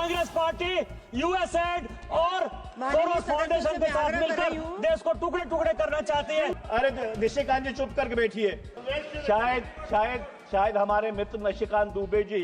Congress party USAID और Soros foundation के साथ मिलकर देश को टुकड़े टुकड़े करना चाहती है। अरे निशिकांत जी चुप करके बैठिए। शायद हमारे मित्र निशिकांत दुबे जी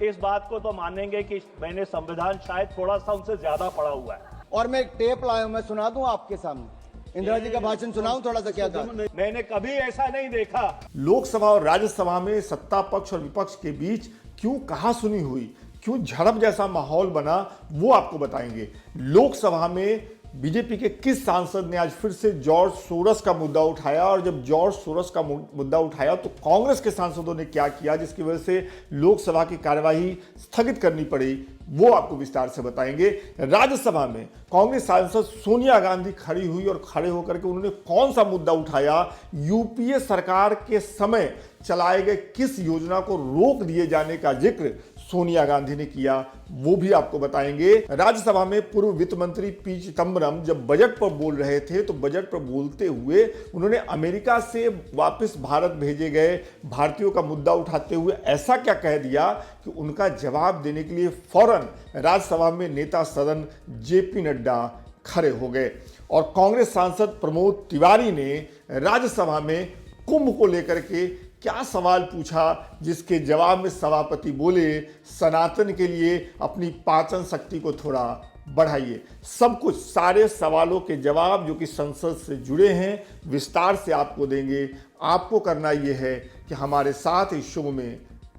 इस बात को तो मानेंगे कि मैंने संविधान शायद थोड़ा सा उनसे ज्यादा पढ़ा हुआ है। और मैं एक टेप लाया हूं, मैं सुना दूं आपके सामने। इंदिरा जी का भाषण सुनाऊं थोड़ा सा? क्या था? मैंने कभी ऐसा नहीं देखा। लोकसभा और राज्यसभा में सत्ता पक्ष और विपक्ष के बीच क्यों कहासुनी हुई, क्यों झड़प जैसा माहौल बना, वो आपको बताएंगे। लोकसभा में बीजेपी के किस सांसद ने आज फिर से जॉर्ज सोरस का मुद्दा उठाया, और जब जॉर्ज सोरस का मुद्दा उठाया तो कांग्रेस के सांसदों ने क्या किया जिसकी वजह से लोकसभा की कार्यवाही स्थगित करनी पड़ी, वो आपको विस्तार से बताएंगे। राज्यसभा में कांग्रेस सांसद सोनिया गांधी खड़ी हुई और खड़े होकर के उन्होंने कौन सा मुद्दा उठाया, यूपीए सरकार के समय चलाए गए किस योजना को रोक दिए जाने का जिक्र सोनिया गांधी ने किया, वो भी आपको बताएंगे। राज्यसभा में पूर्व वित्त मंत्री पी चिदम्बरम जब बजट पर बोल रहे थे तो बजट पर बोलते हुए उन्होंने अमेरिका से वापस भारत भेजे गए भारतीयों का मुद्दा उठाते हुए ऐसा क्या कह दिया कि उनका जवाब देने के लिए फौरन राज्यसभा में नेता सदन जेपी नड्डा खड़े हो गए। और कांग्रेस सांसद प्रमोद तिवारी ने राज्यसभा में कुंभ को लेकर के क्या सवाल पूछा जिसके जवाब में सभापति बोले, सनातन के लिए अपनी पाचन शक्ति को थोड़ा बढ़ाइए। सब कुछ, सारे सवालों के जवाब जो कि संसद से जुड़े हैं, विस्तार से आपको देंगे। आपको करना यह है कि हमारे साथ इस शो में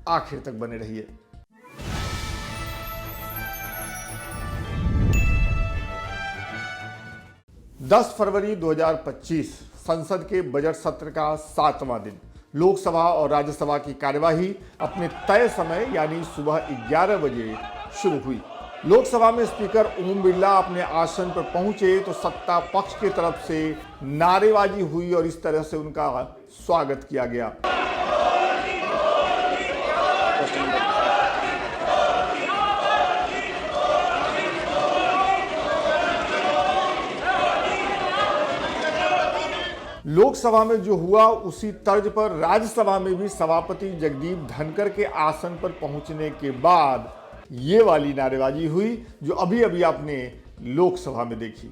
आखिर तक बने रहिए। दस फरवरी 2025 संसद के बजट सत्र का 7वां दिन। लोकसभा और राज्यसभा की कार्यवाही अपने तय समय यानी सुबह 11 बजे शुरू हुई। लोकसभा में स्पीकर ओम बिरला अपने आसन पर पहुंचे तो सत्ता पक्ष की तरफ से नारेबाजी हुई और इस तरह से उनका स्वागत किया गया। लोकसभा में जो हुआ उसी तर्ज पर राज्यसभा में भी सभापति जगदीप धनखड़ के आसन पर पहुंचने के बाद ये वाली नारेबाजी हुई जो अभी अभी आपने लोकसभा में देखी।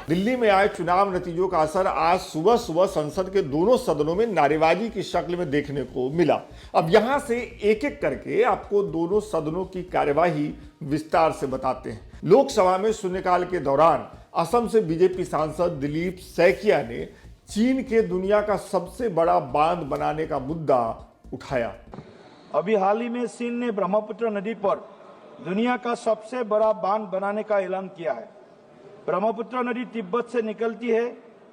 दिल्ली में आए चुनाव नतीजों का असर आज सुबह सुबह संसद के दोनों सदनों में नारेबाजी की शक्ल में देखने को मिला। अब यहां से एक एक करके आपको दोनों सदनों की कार्यवाही विस्तार से बताते हैं। लोकसभा में शून्यकाल के दौरान असम से बीजेपी सांसद दिलीप सैकिया ने चीन के दुनिया का सबसे बड़ा बांध बनाने का मुद्दा उठाया। अभी हाल ही में चीन ने ब्रह्मपुत्र नदी पर दुनिया का सबसे बड़ा बांध बनाने का ऐलान किया है। ब्रह्मपुत्र नदी तिब्बत से निकलती है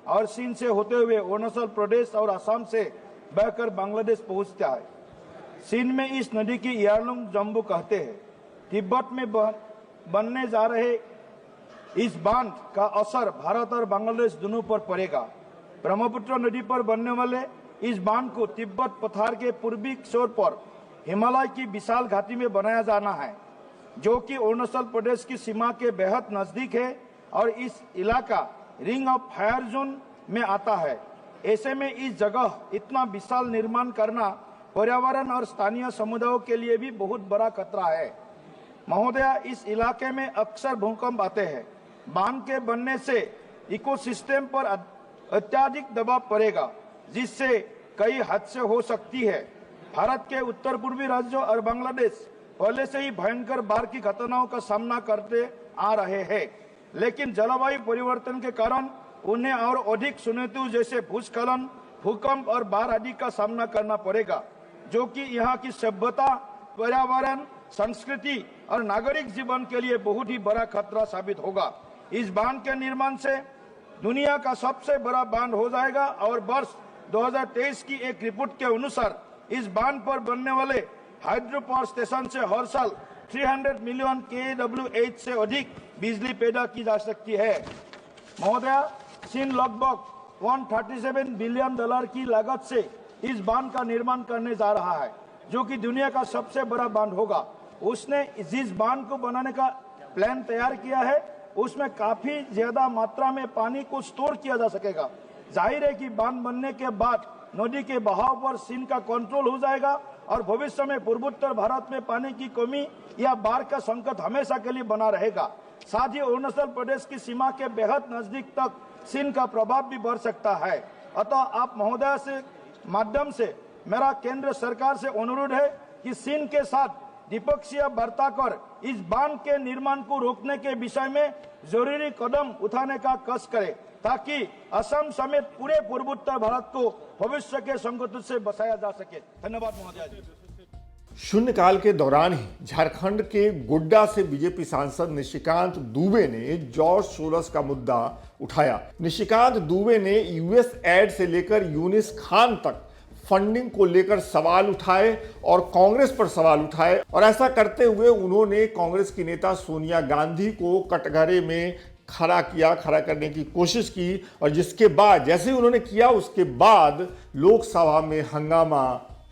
और चीन से होते हुए अरुणाचल प्रदेश और असम से बहकर बांग्लादेश पहुंचता है। चीन में इस नदी की यारलुंग जम्बू कहते हैं। तिब्बत में बनने जा रहे इस बांध का असर भारत और बांग्लादेश दोनों पर पड़ेगा। ब्रह्मपुत्र नदी पर बनने वाले इस बांध को तिब्बत पठार के पूर्वी छोर पर हिमालय की विशाल घाटी में बनाया जाना है, जो कि अरुणाचल प्रदेश की सीमा के बेहद नजदीक है और इस इलाका रिंग ऑफ फायर जोन में आता है। ऐसे में इस जगह इतना विशाल निर्माण करना पर्यावरण और स्थानीय समुदायों के लिए भी बहुत बड़ा खतरा है। महोदय, इस इलाके में अक्सर भूकंप आते हैं। बांध के बनने से इकोसिस्टम पर अत्यधिक दबाव पड़ेगा, जिससे कई हादसे हो सकती है। भारत के उत्तर पूर्वी राज्यों और बांग्लादेश पहले से ही भयंकर बाढ़ की घटनाओं का सामना करते आ रहे हैं, लेकिन जलवायु परिवर्तन के कारण उन्हें और अधिक चुनौतियों जैसे भूस्खलन, भूकंप और बाढ़ आदि का सामना करना पड़ेगा, जो कि यहाँ की सभ्यता, पर्यावरण, संस्कृति और नागरिक जीवन के लिए बहुत ही बड़ा खतरा साबित होगा। इस बांध के निर्माण से दुनिया का सबसे बड़ा बांध हो जाएगा और वर्ष 2023 की एक रिपोर्ट के अनुसार इस बांध पर बनने वाले हाइड्रो पावर स्टेशन से हर साल 300 मिलियन kWh से अधिक बिजली पैदा की जा सकती है। महोदय, चीन लगभग $137 बिलियन की लागत से इस बांध का निर्माण करने जा रहा है, जो कि दुनिया का सबसे बड़ा बांध होगा। उसने जिस बांध को बनाने का प्लान तैयार किया है, उसमें काफी ज्यादा मात्रा में पानी को स्टोर किया जा सकेगा। जाहिर है कि बांध बनने के बाद नदी के बहाव पर सिंध का कंट्रोल हो जाएगा और भविष्य में पूर्वोत्तर भारत में पानी की कमी या बाढ़ का संकट हमेशा के लिए बना रहेगा। साथ ही अरुणाचल प्रदेश की सीमा के बेहद नजदीक तक सिंध का प्रभाव भी बढ़ सकता है। अतः आप महोदय से माध्यम से मेरा केंद्र सरकार से अनुरोध है कि सिंध के साथ द्विपक्षीय वार्ता कर इस बांध के निर्माण को रोकने के विषय में जरूरी कदम उठाने का कष्ट करे, ताकि असम समेत पूरे पूर्वोत्तर भारत को भविष्य के संकट से बचाया जा सके। धन्यवाद महोदय जी। शून्यकाल के दौरान ही झारखंड के गोड्डा से बीजेपी सांसद निशिकांत दुबे ने जॉर्ज सोरस का मुद्दा उठाया। निशिकांत दुबे ने यूएस एड से लेकर यूनिस खान तक फंडिंग को लेकर सवाल उठाए और कांग्रेस पर सवाल उठाए, और ऐसा करते हुए उन्होंने कांग्रेस की नेता सोनिया गांधी को कटघरे में खड़ा करने की कोशिश की, और जिसके बाद जैसे ही उन्होंने किया उसके बाद लोकसभा में हंगामा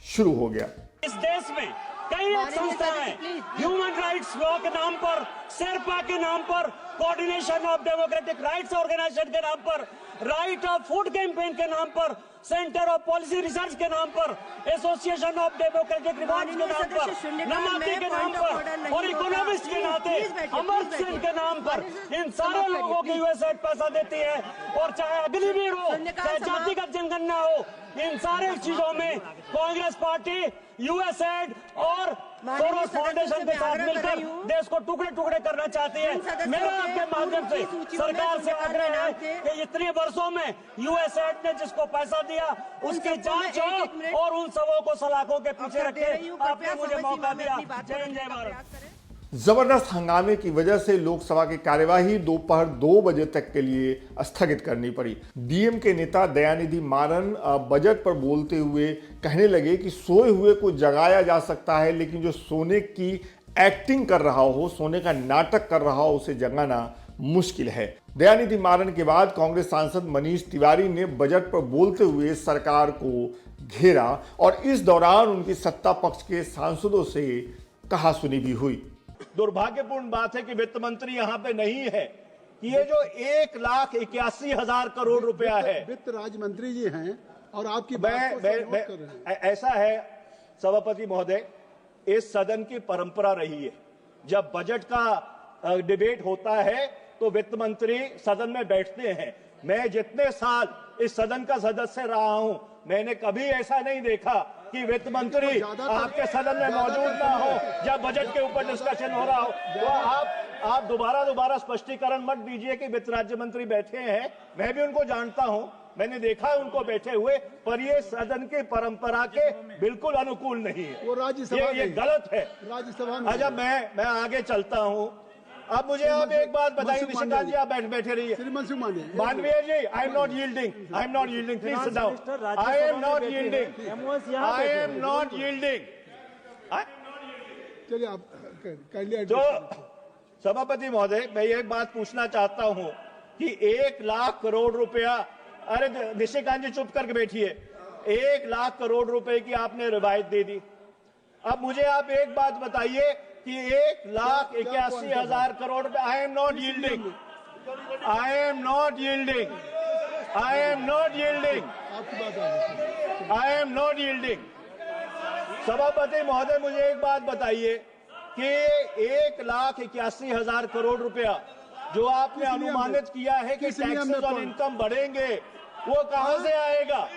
शुरू हो गया। इस देश में कई संस्थाएं ह्यूमन राइट्स लॉ के नाम पर, शेरपा के नाम पर, coordination of democratic rights organisation के नाम पर, राइट ऑफ फूड कैंपेन के नाम पर, सेंटर ऑफ पॉलिसी रिसर्च के नाम पर, एसोसिएशन ऑफ डेमोक्रेटिक रिफॉर्म्स के नाम पर, नमामि के नाम पर और इकोनॉमिस्ट के नाते अमर सिंह के नाम पर इन सारे लोगों को यूएसएड पैसा देती है। और चाहे अग्निवीर हो, चाहे जातिगत जनगणना हो, इन सारे चीजों में कांग्रेस पार्टी यूएसएड और सोरोस फाउंडेशन के साथ मिलकर देश को टुकड़े टुकड़े करना चाहती है। मेरा आपके माध्यम से सरकार से आग्रह है कि इतने वर्षों में यूएसएड ने जिसको पैसा दिया उसकी जांच हो और उन सबों को सलाखों के पीछे रखे। आपने मुझे मौका दिया। जय हिंद, जय भारत। जबरदस्त हंगामे की वजह से लोकसभा की कार्यवाही दोपहर 2 बजे तक के लिए स्थगित करनी पड़ी। डीएम के नेता दयानिधि मारन बजट पर बोलते हुए कहने लगे कि सोए हुए को जगाया जा सकता है, लेकिन जो सोने की एक्टिंग कर रहा हो, सोने का नाटक कर रहा हो, उसे जगाना मुश्किल है। दयानिधि मारन के बाद कांग्रेस सांसद मनीष तिवारी ने बजट पर बोलते हुए सरकार को घेरा और इस दौरान उनकी सत्ता पक्ष के सांसदों से कहासुनी भी हुई। दुर्भाग्यपूर्ण बात है कि वित्त मंत्री यहाँ पे नहीं है कि ये जो 1,81,000 करोड़ रुपया है, वित्त राज्य मंत्री जी हैं और आपकी बात को सहमत कर रहे हैं। ऐसा है सभापति महोदय, इस सदन की परंपरा रही है, जब बजट का डिबेट होता है तो वित्त मंत्री सदन में बैठते हैं। मैं जितने साल इस सदन का सदस्य रहा हूं, मैंने कभी ऐसा नहीं देखा कि वित्त मंत्री आपके सदन में मौजूद ना हो जब बजट के ऊपर डिस्कशन हो रहा हो। तो आप दोबारा स्पष्टीकरण मत दीजिए कि वित्त राज्य मंत्री बैठे हैं। मैं भी उनको जानता हूं, मैंने देखा है उनको बैठे हुए, पर ये सदन की परंपरा के बिल्कुल अनुकूल नहीं है। वो राज्यसभा ये गलत है। राज्यसभा में अच्छा, मैं आगे चलता हूं। अब मुझे आप एक बात बताइए निशिकांत जी, आप बैठे रहिए। Mansukh Mandaviya ji, I am not yielding, please sit down. I am not yielding. चलिए आप कर लिया। तो सभापति महोदय, मैं एक बात पूछना चाहता हूं कि 1,00,000 करोड़ रुपया, अरे निशिकांत जी चुप करके बैठिए, 1,00,000 करोड़ रुपए की आपने रिवायत दे दी। अब मुझे आप एक बात बताइए कि 1,81,000 करोड़ रुपए, आई एम नॉट यील्डिंग, सभापति महोदय, मुझे एक बात बताइए कि 1,81,000 करोड़ रुपया जो आपने अनुमानित किया है कि टैक्सेस ऑन इनकम बढ़ेंगे, वो कहां से आएगा?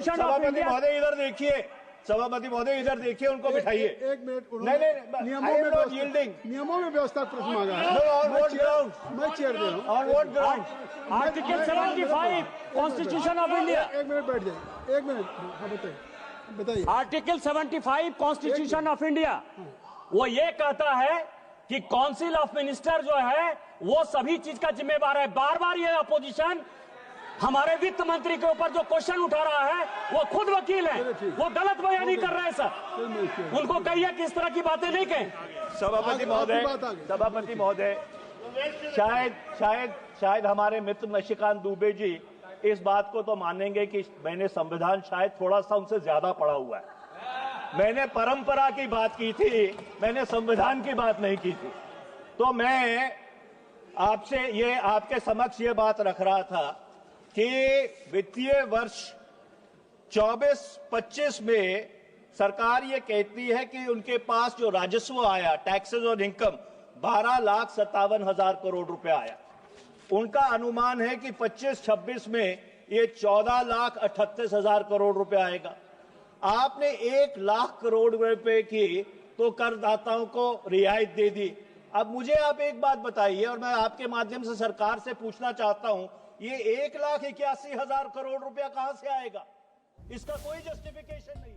सभापति महोदय इधर देखिए, सभापति महोदय इधर देखिए, उनको बिठाइए। एक मिनट, नहीं, नियमों में व्यवस्था प्रश्न मांगा है। मैं चेयर दे रहा हूँ। On what ground? Article 75 constitution of India. एक मिनट बैठ जाए, एक मिनट। हाँ बताइए। आर्टिकल 75 कॉन्स्टिट्यूशन ऑफ इंडिया वो ये कहता है कि काउंसिल ऑफ मिनिस्टर जो है वो सभी चीज का जिम्मेवार है। बार बार ये अपोजिशन हमारे वित्त मंत्री के ऊपर जो क्वेश्चन उठा रहा है, वो खुद वकील है, वो गलत बयानी कर रहे हैं सर। उनको कहिए कि इस तरह की बातें नहीं कहें। सभापति महोदय, शायद हमारे मित्र निशिकांत दुबे जी इस बात को तो मानेंगे कि मैंने संविधान शायद थोड़ा सा उनसे ज्यादा पढ़ा हुआ है। मैंने परंपरा की बात की थी, मैंने संविधान की बात नहीं की थी। तो मैं आपसे ये आपके समक्ष ये बात रख रहा था कि वित्तीय वर्ष 24-25 में सरकार ये कहती है कि उनके पास जो राजस्व आया, टैक्सेस और इनकम, 12,57,000 करोड़ रुपए आया। उनका अनुमान है कि 25-26 में ये 14,38,000 करोड़ रुपए आएगा। आपने 1 लाख करोड़ रुपए की तो करदाताओं को रियायत दे दी। अब मुझे आप एक बात बताइए, और मैं आपके माध्यम से सरकार से पूछना चाहता हूं, ये 1,81,000 करोड़ रुपया कहां से आएगा? इसका कोई जस्टिफिकेशन नहीं।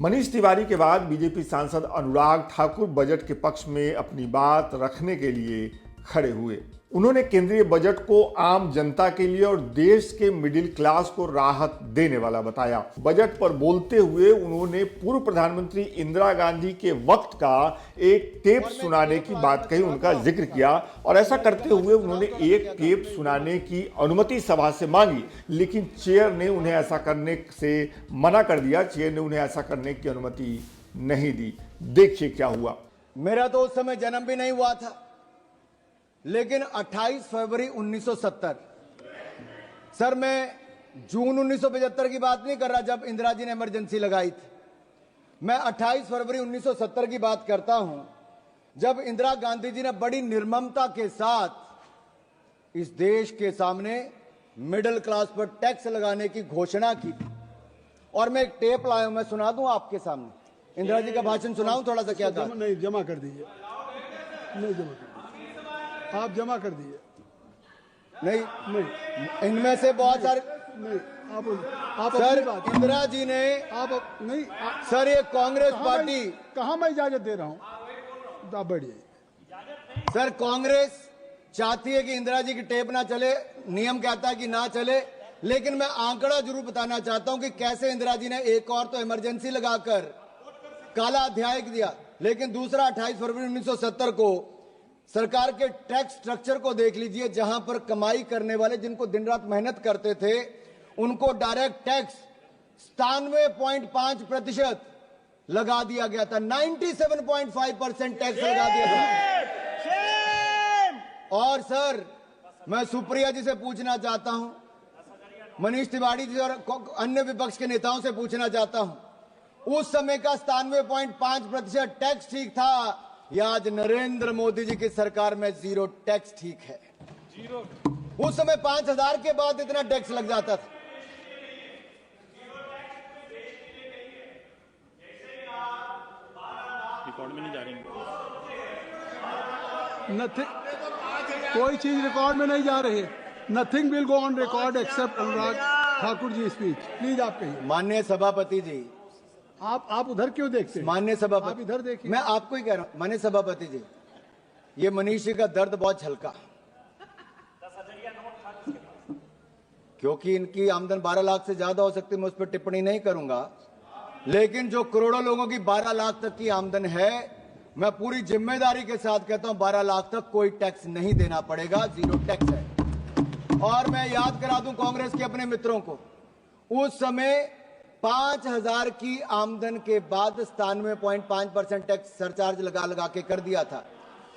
मनीष तिवारी के बाद बीजेपी सांसद अनुराग ठाकुर बजट के पक्ष में अपनी बात रखने के लिए खड़े हुए। उन्होंने केंद्रीय बजट को आम जनता के लिए और देश के मिडिल क्लास को राहत देने वाला बताया। बजट पर बोलते हुए उन्होंने पूर्व प्रधानमंत्री इंदिरा गांधी के वक्त का एक टेप सुनाने की बात कही, उनका जिक्र किया, और ऐसा करते हुए उन्होंने एक टेप सुनाने की अनुमति सभा से मांगी, लेकिन चेयर ने उन्हें ऐसा करने से मना कर दिया। चेयर ने उन्हें ऐसा करने की अनुमति नहीं दी। देखिए क्या हुआ। मेरा तो उस समय जन्म भी नहीं हुआ था, लेकिन 28 फरवरी 1970, सर मैं जून 1975 की बात नहीं कर रहा जब इंदिरा जी ने इमरजेंसी लगाई थी, मैं 28 फरवरी 1970 की बात करता हूं जब इंदिरा गांधी जी ने बड़ी निर्ममता के साथ इस देश के सामने मिडिल क्लास पर टैक्स लगाने की घोषणा की थी। और मैं एक टेप लाया हूं, मैं सुना दूं आपके सामने। इंदिरा जी का भाषण सुनाऊं थोड़ा सा? क्या था? नहीं, जमा कर दीजिए, नहीं जमा कर, आप जमा कर दीजिए। नहीं, इनमें से बहुत सारे नहीं, आप सर, अपनी बात, इंदिरा जी ने नहीं सर, ये कांग्रेस पार्टी, कहां मैं इजाजत दे रहा हूं? आप बढ़िए। सर कांग्रेस चाहती है कि इंदिरा जी की टेप ना चले, नियम कहता है कि ना चले, लेकिन मैं आंकड़ा जरूर बताना चाहता हूं कि कैसे इंदिरा जी ने एक और तो इमरजेंसी लगाकर काला अध्याय दिया, लेकिन दूसरा 28 फरवरी 1970 को सरकार के टैक्स स्ट्रक्चर को देख लीजिए, जहां पर कमाई करने वाले जिनको दिन रात मेहनत करते थे उनको डायरेक्ट टैक्स 97.5% लगा दिया गया था। 97.5% टैक्स लगा दिया था। और सर मैं सुप्रिया जी से पूछना चाहता हूं, मनीष तिवारी जी और अन्य विपक्ष के नेताओं से पूछना चाहता हूं, उस समय का 97.5% टैक्स ठीक था या आज नरेंद्र मोदी जी की सरकार में 0 टैक्स ठीक है? उस समय 5,000 के बाद इतना टैक्स लग जाता था। रिकॉर्ड में नहीं जा रही, कोई चीज रिकॉर्ड में नहीं जा रही है। Nothing will go on record except Anurag Thakur ji speech. Please आप कहिए। माननीय सभापति जी, आप उधर क्यों देखते हैं? माननीय सभापति, आप इधर देखिए। मैं आपको ही कह रहा हूं माननीय सभापति जी, ये मनीष जी का दर्द बहुत हल्का, क्योंकि इनकी आमदन 12 लाख से ज्यादा हो सकती है, मैं उस पर टिप्पणी नहीं करूंगा, लेकिन जो करोड़ों लोगों की 12 लाख तक की आमदन है, मैं पूरी जिम्मेदारी के साथ कहता हूं 12 लाख तक कोई टैक्स नहीं देना पड़ेगा, 0 टैक्स है। और मैं याद करा दूं कांग्रेस के अपने मित्रों को, उस समय 5,000 की आमदन के बाद 97.5% टैक्स सरचार्ज लगा के कर दिया था।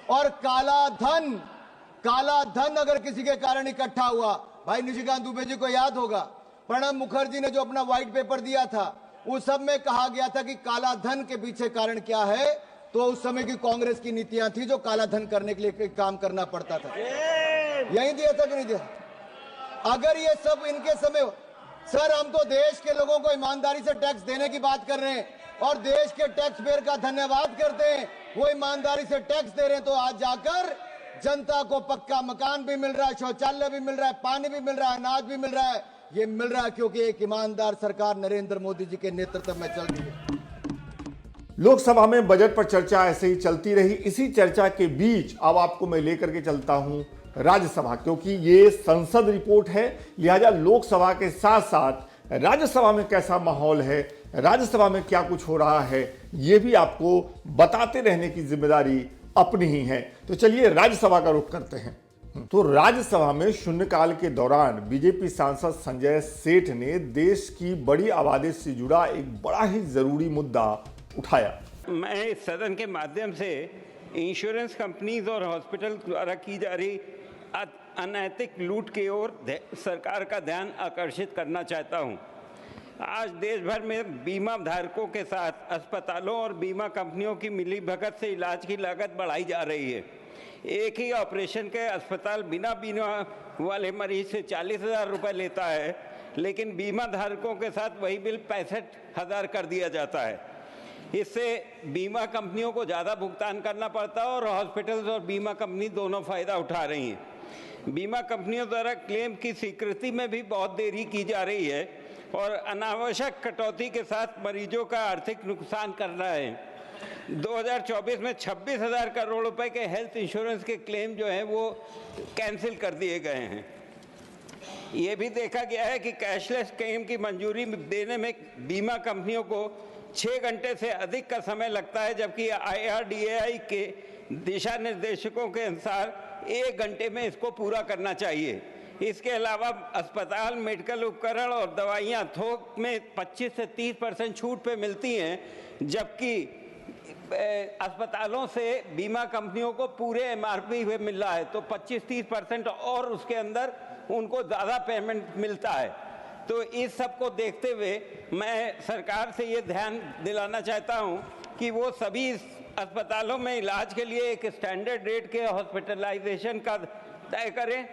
और काला धन अगर किसी के कारण इकट्ठा हुआ, भाई निशिकांत दुबे जी को याद होगा, प्रणब मुखर्जी ने जो अपना व्हाइट पेपर दिया था, उस सब में कहा गया था कि काला धन के पीछे कारण क्या है, तो उस समय की कांग्रेस की नीतियां थी जो काला धन करने के लिए काम करना पड़ता था। यही दिया था कि नहीं दिया? अगर ये सब इनके समय, सर हम तो देश के लोगों को ईमानदारी से टैक्स देने की बात कर रहे हैं और देश के टैक्स पेयर का धन्यवाद करते हैं, वो ईमानदारी से टैक्स दे रहे हैं, तो आज जाकर जनता को पक्का मकान भी मिल रहा है, शौचालय भी मिल रहा है, पानी भी मिल रहा है, अनाज भी मिल रहा है। ये मिल रहा है क्योंकि एक ईमानदार सरकार नरेंद्र मोदी जी के नेतृत्व में चल रही है। लोकसभा में बजट पर चर्चा ऐसे ही चलती रही। इसी चर्चा के बीच अब आपको मैं लेकर के चलता हूं राज्यसभा, क्योंकि ये संसद रिपोर्ट है, लिहाजा लोकसभा के साथ साथ राज्यसभा में कैसा माहौल है, राज्यसभा में क्या कुछ हो रहा है, ये भी आपको बताते रहने की जिम्मेदारी अपनी ही है। तो चलिए राज्यसभा का रुख करते हैं। तो राज्यसभा में शून्यकाल के दौरान बीजेपी सांसद संजय सेठ ने देश की बड़ी आबादी से जुड़ा एक बड़ा ही जरूरी मुद्दा उठाया। मैं इस सदन के माध्यम से इंश्योरेंस कंपनीज और हॉस्पिटल द्वारा की जा रही अनैतिक लूट की ओर सरकार का ध्यान आकर्षित करना चाहता हूं। आज देश भर में बीमा धारकों के साथ अस्पतालों और बीमा कंपनियों की मिलीभगत से इलाज की लागत बढ़ाई जा रही है। एक ही ऑपरेशन के अस्पताल बिना बीमा वाले मरीज से 40,000 रुपये लेता है, लेकिन बीमा धारकों के साथ वही बिल 65,000 कर दिया जाता है। इससे बीमा कंपनियों को ज़्यादा भुगतान करना पड़ता है और हॉस्पिटल्स और बीमा कंपनी दोनों फ़ायदा उठा रही हैं। बीमा कंपनियों द्वारा क्लेम की स्वीकृति में भी बहुत देरी की जा रही है और अनावश्यक कटौती के साथ मरीजों का आर्थिक नुकसान कर रहा है। 2024 में 26,000 करोड़ रुपए के हेल्थ इंश्योरेंस के क्लेम जो हैं वो कैंसिल कर दिए गए हैं। ये भी देखा गया है कि कैशलेस क्लेम की मंजूरी देने में बीमा कंपनियों को 6 घंटे से अधिक का समय लगता है, जबकि IRDAI के दिशा निर्देशकों के अनुसार 1 घंटे में इसको पूरा करना चाहिए। इसके अलावा अस्पताल, मेडिकल उपकरण और दवाइयाँ थोक में 25 से 30% छूट पे मिलती हैं, जबकि अस्पतालों से बीमा कंपनियों को पूरे MRP पे मिल रहा है, तो 25-30% और उसके अंदर उनको ज़्यादा पेमेंट मिलता है। तो इस सब को देखते हुए मैं सरकार से ये ध्यान दिलाना चाहता हूँ कि वो सभी अस्पतालों में इलाज के लिए एक स्टैंडर्ड रेट के हॉस्पिटलाइजेशन का तय करें,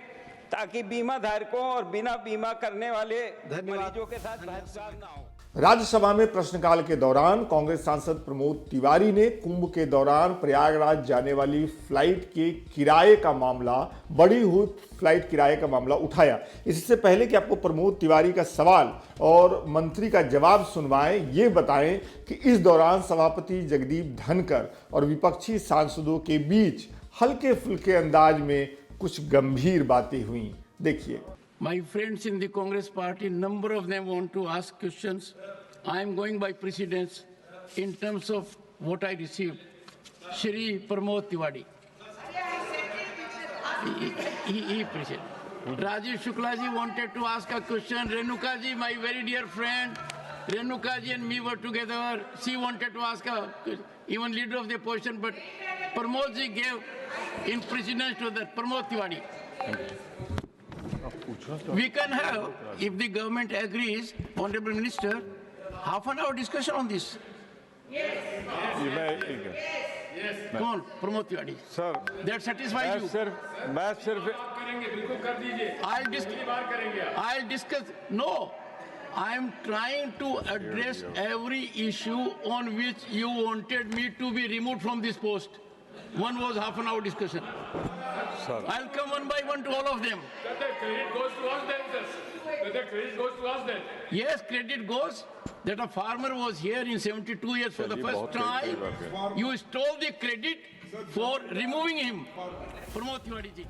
ताकि बीमा धारकों और बिना बीमा करने वाले मरीजों के साथ भेदभाव ना हो। राज्यसभा में प्रश्नकाल के दौरान कांग्रेस सांसद प्रमोद तिवारी ने कुंभ के दौरान प्रयागराज जाने वाली फ्लाइट के किराए का मामला, बढ़ी हुई फ्लाइट किराए का मामला उठाया। इससे पहले कि आपको प्रमोद तिवारी का सवाल और मंत्री का जवाब सुनवाएं, ये बताएं कि इस दौरान सभापति जगदीप धनखड़ और विपक्षी सांसदों के बीच हल्के फुल्के अंदाज में कुछ गंभीर बातें हुई। देखिए। My friends in the Congress party, number of them want to ask questions. I am going by precedence in terms of what I received. Shri Pramod Tiwari. He president. Rajiv Shukla ji wanted to ask a question. Renuka ji, my very dear friend, Renuka ji and me were together. She wanted to ask a question, even leader of the opposition, but Pramod ji gave in precedence to that Pramod Tiwari. We can have, if the government agrees, Honorable Minister, half an hour discussion on this. Come on, Pramod Tiwari. Sir, that satisfies you. मैं सिर्फ I'll discuss. No, I am trying to address every issue on which you wanted me to be removed from this post. One was half an hour discussion. Sir. I'll come one by one to all of them. The credit goes to us then, sir. The credit goes to us then. Yes, credit goes. That a farmer was here in 72 years for the first time. You stole the credit for removing him. Pramod Tiwari ji.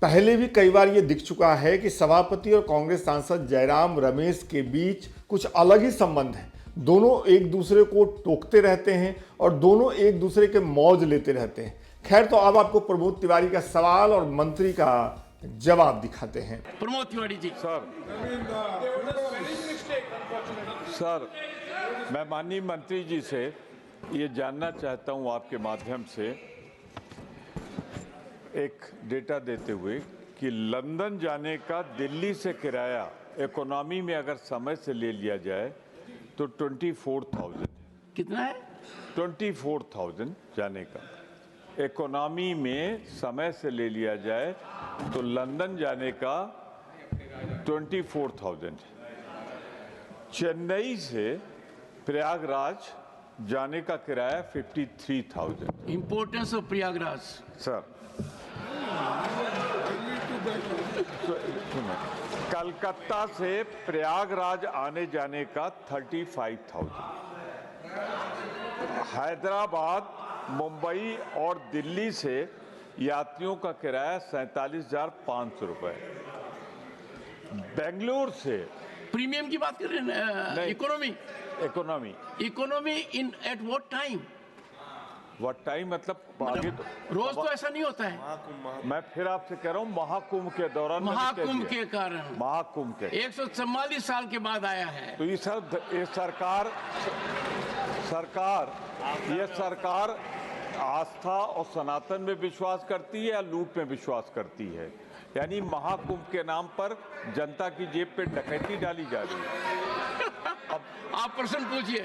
पहले भी कई बार ये दिख चुका है कि सभापति और कांग्रेस सांसद जयराम रमेश के बीच कुछ अलग ही संबंध है। दोनों एक दूसरे को टोकते रहते हैं और दोनों एक दूसरे के मौज लेते रहते हैं। खैर, तो अब आपको प्रमोद तिवारी का सवाल और मंत्री का जवाब दिखाते हैं। प्रमोद तिवारी जी। सर, मैं माननीय मंत्री जी से ये जानना चाहता हूं आपके माध्यम से एक डेटा देते हुए कि लंदन जाने का दिल्ली से किराया इकोनॉमी में अगर समय से ले लिया जाए तो 24,000। कितना है? 24,000 जाने का। इकोनॉमी में समय से ले लिया जाए तो लंदन जाने का 24,000। चेन्नई से प्रयागराज जाने का किराया 53,000। Importance of Prayagraj. Sir, Calcutta से प्रयागराज आने जाने का 35,000। हैदराबाद, मुंबई और दिल्ली से यात्रियों का किराया 47,500 रुपए। बेंगलुरु से प्रीमियम की बात कर रहे हैं? Economy. Economy in at what time? What time मतलब आगे तो रोज तो ऐसा नहीं होता है। मैं फिर आपसे कह रहा हूँ महाकुंभ के दौरान, महाकुंभ के कारण, महाकुंभ के 144 साल के बाद आया है। तो ये सरकार आस्था और सनातन में विश्वास करती है या लूट में विश्वास करती है? यानी महाकुंभ के नाम पर जनता की जेब पे डकैती डाली जा रही है। आप प्रश्न पूछिए।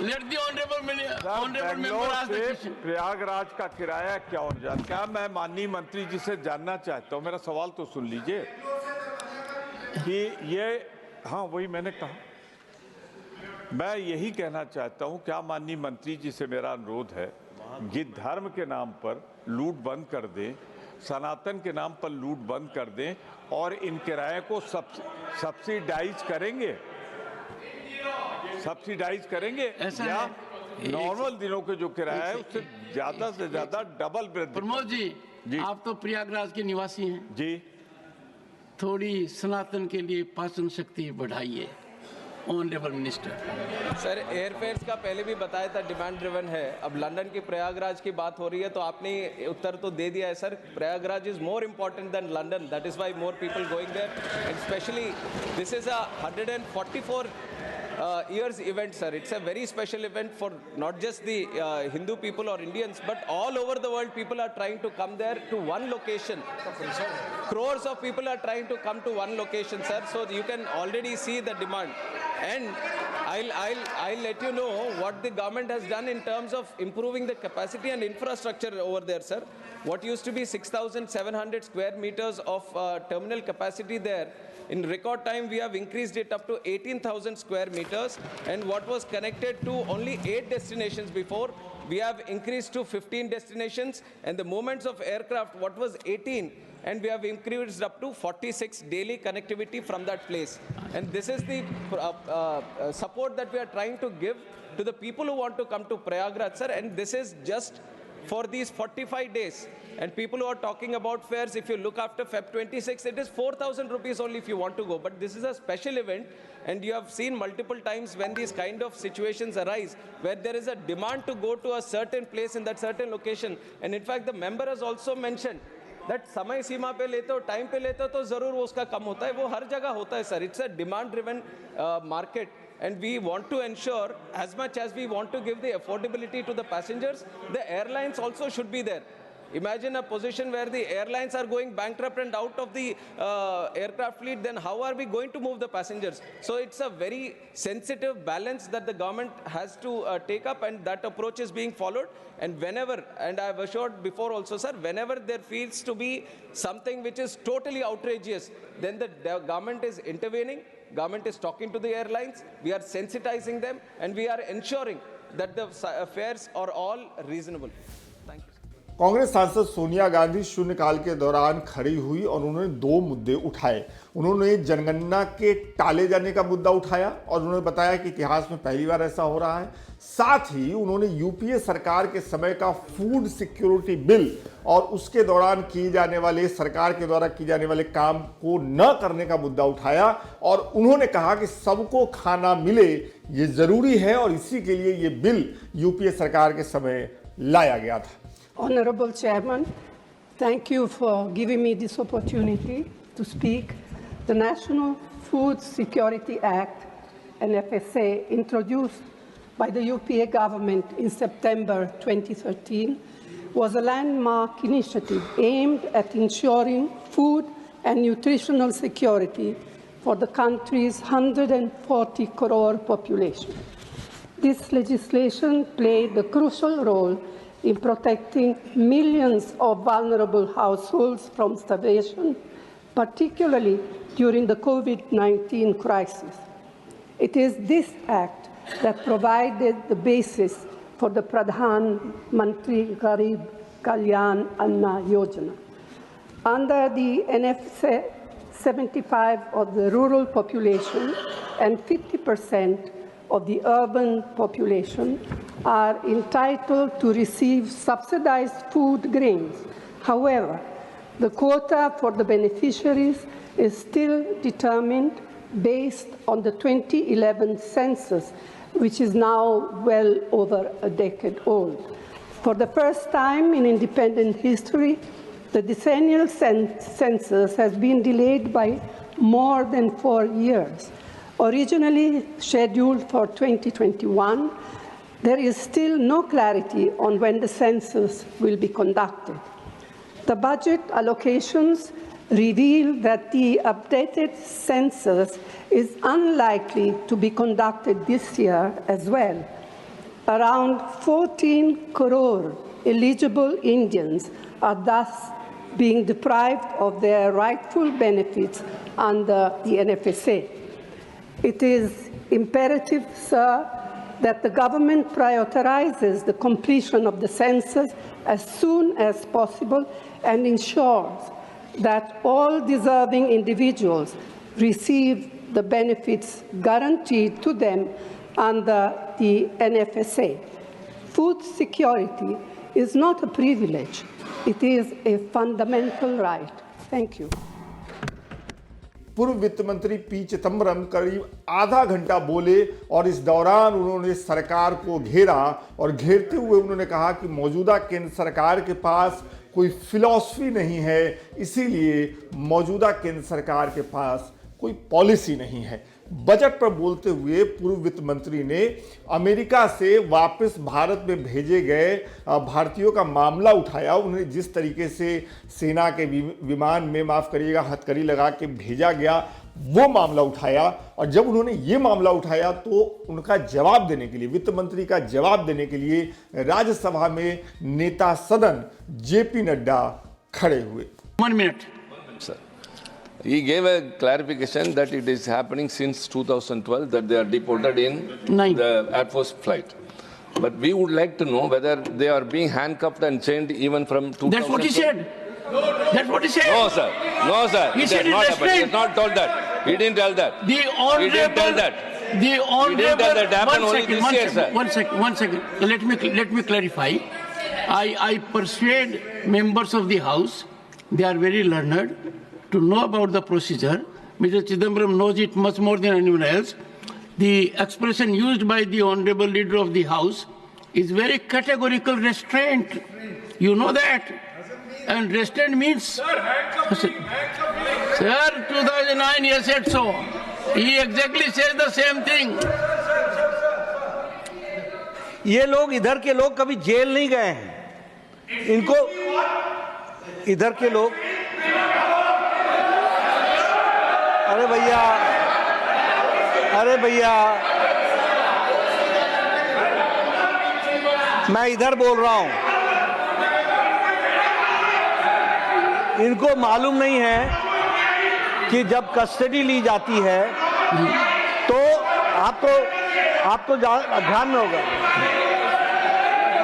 Let the honourable member ask the question. Prayagraj का किराया क्या होना चाहिए? क्या मैं माननीय मंत्री जी से जानना चाहता हूँ, मेरा सवाल तो सुन लीजिए कि ये, हाँ वही मैंने कहा, मैं यही कहना चाहता हूँ, क्या माननीय मंत्री जी से मेरा अनुरोध है कि धर्म के नाम पर लूट बंद कर दें, सनातन के नाम पर लूट बंद कर दें और इन किराए को सब्सिडाइज करेंगे, सब्सिडाइज करेंगे या नॉर्मल दिनों के जो किराया है उससे ज्यादा से ज्यादा डबल वृद्धि। प्रमोद जी, आप तो प्रयागराज के निवासी हैं जी, थोड़ी सनातन के लिए पाचन शक्ति बढ़ाइए। Honourable minister. सर, एयरफेयर्स का पहले भी बताया था डिमांड ड्रिवन है। अब लंदन की प्रयागराज की बात हो रही है तो आपने उत्तर तो दे दिया है sir. Prayagraj is more important than London, that is why more people going there and specially this is a 144 years event, sir. It's a very special event for not just the Hindu people or Indians, but all over the world. People are trying to come there to one location. Crores of people are trying to come to one location, sir. So you can already see the demand. And I'll let you know what the government has done in terms of improving the capacity and infrastructure over there, sir. What used to be 6,700 square meters of terminal capacity there, in record time we have increased it up to 18,000 square meters, and what was connected to only 8 destinations before, we have increased to 15 destinations, and the movements of aircraft, what was 18, and we have increased up to 46 daily connectivity from that place. And this is the support that we are trying to give to the people who want to come to Prayagraj, sir, and this is just for these 45 days. And people who are talking about fares, if you look after Feb 26, it is 4,000 rupees only if you want to go. But this is a special event, and you have seen multiple times when these kind of situations arise, where there is a demand to go to a certain place in that certain location. And in fact, the member has also mentioned that समय सीमा पे लेते हो, time पे लेते हो तो जरूर वो उसका कम होता है, वो हर जगह होता है sir. It's a demand driven market. And we want to ensure, as much as we want to give the affordability to the passengers, the airlines also should be there. Imagine a position where the airlines are going bankrupt and out of the aircraft fleet, then how are we going to move the passengers? So it's a very sensitive balance that the government has to take up, and that approach is being followed. And whenever, and I have assured before also, sir, whenever there feels to be something which is totally outrageous, then the government is intervening. Government is talking to the airlines, we are sensitizing them, and we are ensuring that the fares are all reasonable. Thank you. Congress सांसद सोनिया गांधी शून्यकाल के दौरान खड़ी हुई और उन्होंने 2 मुद्दे उठाए। उन्होंने जनगणना के टाले जाने का मुद्दा उठाया और उन्होंने बताया कि इतिहास में पहली बार ऐसा हो रहा है। साथ ही उन्होंने यूपीए सरकार के समय का फूड सिक्योरिटी बिल और उसके दौरान किए जाने वाले, सरकार के द्वारा किए जाने वाले काम को न करने का मुद्दा उठाया और उन्होंने कहा कि सबको खाना मिले ये जरूरी है और इसी के लिए ये बिल यूपीए सरकार के समय लाया गया था। Honorable Chairman, thank you for giving me this opportunity to speak. The National Food Security Act, NFSA, introduced by the UPA government in September 2013, was a landmark initiative aimed at ensuring food and nutritional security for the country's 140 crore population. This legislation played a crucial role in protecting millions of vulnerable households from starvation, particularly during the COVID-19 crisis. It is this act that provided the basis for the Pradhan Mantri Garib Kalyan Anna Yojana. Under the NFSA, 75% of the rural population and 50% of the urban population are entitled to receive subsidized food grains. However, the quota for the beneficiaries is still determined based on the 2011 census, which is now well over a decade old. For the first time in independent history, the decennial census has been delayed by more than 4 years. Originally scheduled for 2021, there is still no clarity on when the census will be conducted. The budget allocations reveal that the updated census is unlikely to be conducted this year as well. Around 14 crore eligible Indians are thus being deprived of their rightful benefits under the NFSA. It is imperative, sir, that the government prioritizes the completion of the census as soon as possible and ensures that all deserving individuals receive the benefits guaranteed to them under the NFSA. Food security is not a privilege, it is a fundamental right. Thank you. पूर्व वित्त मंत्री P Chidambaram करीब आधा घंटा बोले और इस दौरान उन्होंने सरकार को घेरा और घेरते हुए उन्होंने कहा कि मौजूदा केंद्र सरकार के पास कोई फिलॉसफी नहीं है, इसीलिए मौजूदा केंद्र सरकार के पास कोई पॉलिसी नहीं है। बजट पर बोलते हुए पूर्व वित्त मंत्री ने अमेरिका से वापस भारत में भेजे गए भारतीयों का मामला उठाया। उन्हें जिस तरीके से सेना के विमान में, माफ करिएगा, हथकड़ी लगा के भेजा गया, वो मामला उठाया। और जब उन्होंने ये मामला उठाया तो उनका जवाब देने के लिए, वित्त मंत्री का जवाब देने के लिए राज्यसभा में नेता सदन जेपी नड्डा खड़े हुए। 1 minute. Sir, he gave a clarification that it is happening since 2012 that they are deported in the Air Force flight. But we would like to know whether they are being handcuffed and chained even from 2012. That's what he said. That's what he said. No, sir. No, sir. He It said has not it happened. He has restrained. not told that. He didn't tell that. The honorable, He didn't tell that. The honorable. He didn't tell that. It happened only this year, sir. One second. Let me clarify. I persuade members of the House, they are very learned, to know about the procedure. Mr. Chidambaram knows it much more than anyone else. The expression used by the honorable leader of the House is very categorical restraint. You know that. And restraint means... Sir, 2009 he said so. He exactly says the same thing. ये लोग, इधर के लोग कभी jail नहीं गए हैं। इनको इधर के लोग, अरे भैया मैं इधर बोल रहा हूं। इनको मालूम नहीं है कि जब कस्टडी ली जाती है तो आपको ध्यान में होगा।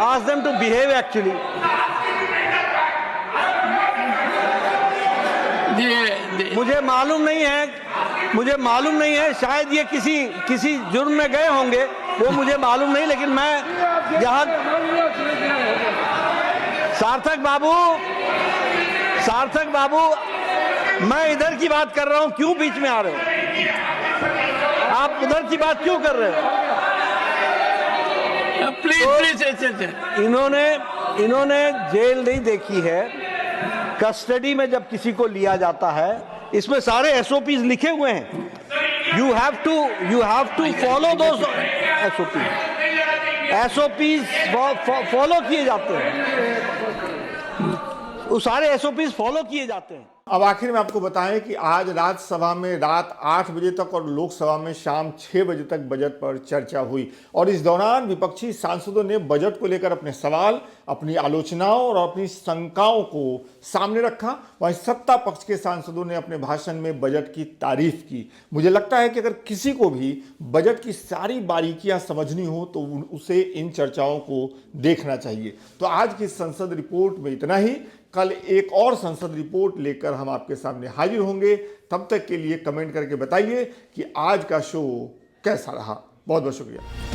Ask them to behave actually. मुझे मालूम नहीं है शायद ये किसी जुर्म में गए होंगे, वो मुझे मालूम नहीं, लेकिन मैं यहाँ सार्थक बाबू मैं इधर की बात कर रहा हूँ, क्यों बीच में आ रहे हो? आप उधर की बात क्यों कर रहे हो? प्लीज इन्होंने जेल नहीं देखी है। कस्टडी में जब किसी को लिया जाता है, इसमें सारे एसओपीज लिखे हुए हैं। You have to follow those SOPs follow किए जाते हैं। वो सारे एसओपीज फॉलो किए जाते हैं। अब आखिर में आपको बताएं कि आज राज्यसभा में रात 8 बजे तक और लोकसभा में शाम 6 बजे तक बजट पर चर्चा हुई और इस दौरान विपक्षी सांसदों ने बजट को लेकर अपने सवाल, अपनी आलोचनाओं और अपनी शंकाओं को सामने रखा। वहीं सत्ता पक्ष के सांसदों ने अपने भाषण में बजट की तारीफ की। मुझे लगता है कि अगर किसी को भी बजट की सारी बारीकियां समझनी हो तो उसे इन चर्चाओं को देखना चाहिए। तो आज की संसद रिपोर्ट में इतना ही। कल एक और संसद रिपोर्ट लेकर हम आपके सामने हाजिर होंगे। तब तक के लिए कमेंट करके बताइए कि आज का शो कैसा रहा। बहुत बहुत शुक्रिया।